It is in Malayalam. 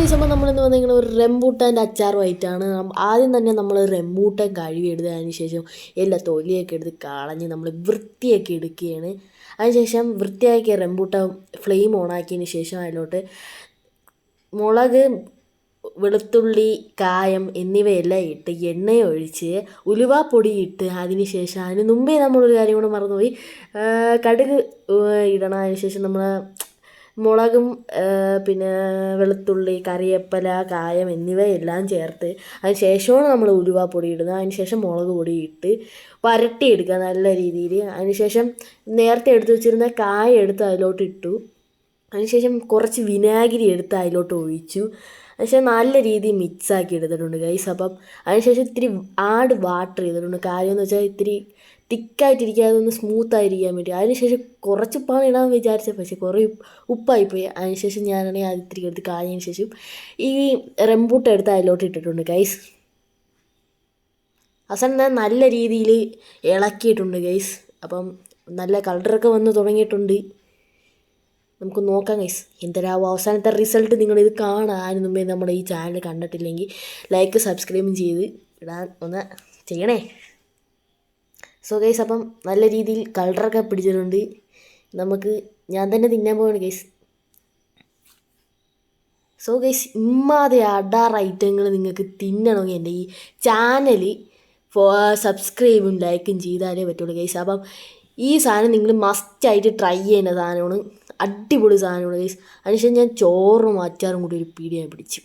ദിവസം നമ്മളിന്ന് വന്നിങ്ങനെ ഒരു റംബൂട്ടാൻ്റെ അച്ചാറുമായിട്ടാണ്. ആദ്യം തന്നെ നമ്മൾ റംബൂട്ടാൻ കഴുകിയെടുത്ത് അതിന് ശേഷം എല്ലാ തൊലിയൊക്കെ എടുത്ത് കളഞ്ഞ് നമ്മൾ വൃത്തിയാക്കി എടുക്കുകയാണ്. അതിനുശേഷം വൃത്തിയാക്കിയ റംബൂട്ടാൻ ഫ്ലെയിം ഓണാക്കിയതിന് ശേഷം അതിലോട്ട് മുളക്, വെളുത്തുള്ളി, കായം എന്നിവയെല്ലാം ഇട്ട് എണ്ണയൊഴിച്ച് ഉലുവാപ്പൊടി ഇട്ട് അതിന് ശേഷം അതിന് മുമ്പേ നമ്മളൊരു കാര്യം കൂടെ മറന്നുപോയി, കടുക് ഇടണം. അതിന് ശേഷം നമ്മൾ മുളകും പിന്നെ വെളുത്തുള്ളി, കറിവേപ്പില, കായം എന്നിവയെല്ലാം ചേർത്ത് അതിന് ശേഷമാണ് നമ്മൾ ഉലുവാപ്പൊടി ഇടുന്നത്. അതിന് ശേഷം മുളക് പൊടി ഇട്ട് വരട്ടിയെടുക്കുക നല്ല രീതിയിൽ. അതിന് ശേഷം നേരത്തെ എടുത്ത് വെച്ചിരുന്ന കായ എടുത്ത് അതിലോട്ട് ഇട്ടു. അതിനുശേഷം കുറച്ച് വിനാഗിരി എടുത്ത് അതിലോട്ട് ഒഴിച്ചു. അതിനുശേഷം നല്ല രീതിയിൽ മിക്സാക്കി എടുത്തിട്ടുണ്ട് ഗൈസ്. അപ്പം അതിനുശേഷം ഇത്തിരി വാട്ടർ ചെയ്തിട്ടുണ്ട്. കാര്യമെന്ന് വെച്ചാൽ ഇത്തിരി തിക്കായിട്ടിരിക്കാതെ ഒന്ന് സ്മൂത്തായിരിക്കാൻ വേണ്ടി. അതിനുശേഷം കുറച്ച് ഉപ്പാണ് ഇടാൻ വിചാരിച്ചത്, പക്ഷേ കുറേ ഉപ്പായിപ്പോയി. അതിനുശേഷം ഞാനാണെങ്കിൽ അത് ഇത്തിരി എടുത്ത് കാഞ്ഞതിന് ശേഷം ഈ റംബൂട്ടാൻ എടുത്ത് അതിലോട്ട് ഇട്ടിട്ടുണ്ട് ഗൈസ്. അവസാനം ഞാൻ നല്ല രീതിയിൽ ഇളക്കിയിട്ടുണ്ട് ഗൈസ്. അപ്പം നല്ല കളറൊക്കെ വന്ന് തുടങ്ങിയിട്ടുണ്ട്. നമുക്ക് നോക്കാം ഗൈസ് എന്തരാവും അവസാനത്തെ റിസൾട്ട്. നിങ്ങളിത് കാണാൻ അതിന് മുമ്പേ നമ്മുടെ ഈ ചാനൽ കണ്ടിട്ടില്ലെങ്കിൽ ലൈക്ക് സബ്സ്ക്രൈബും ചെയ്ത് ഇടാൻ ഒന്ന് ചെയ്യണേ. സോ ഗൈസ്, അപ്പം നല്ല രീതിയിൽ കളറൊക്കെ പിടിച്ചിട്ടുണ്ട്. ഞാൻ തന്നെ തിന്നാൻ പോവാണ് ഗൈസ്. സോ ഗൈസ്, ഇമ്മാതിരി അടാർ ഐറ്റങ്ങൾ നിങ്ങൾക്ക് തിന്നണമെങ്കിൽ എൻ്റെ ഈ ചാനൽ സബ്സ്ക്രൈബും ലൈക്കും ചെയ്താലേ പറ്റുള്ളൂ ഗൈസ്. അപ്പം ഈ സാധനം നിങ്ങൾ മസ്റ്റായിട്ട് ട്രൈ ചെയ്യുന്ന സാധനമാണ്. അടിപൊളി സാധനമാണ് ഗൈസ്. അതിനുശേഷം ഞാൻ ചോറും അച്ചാറും കൂടി ഒരു പീടിക പിടിച്ചു.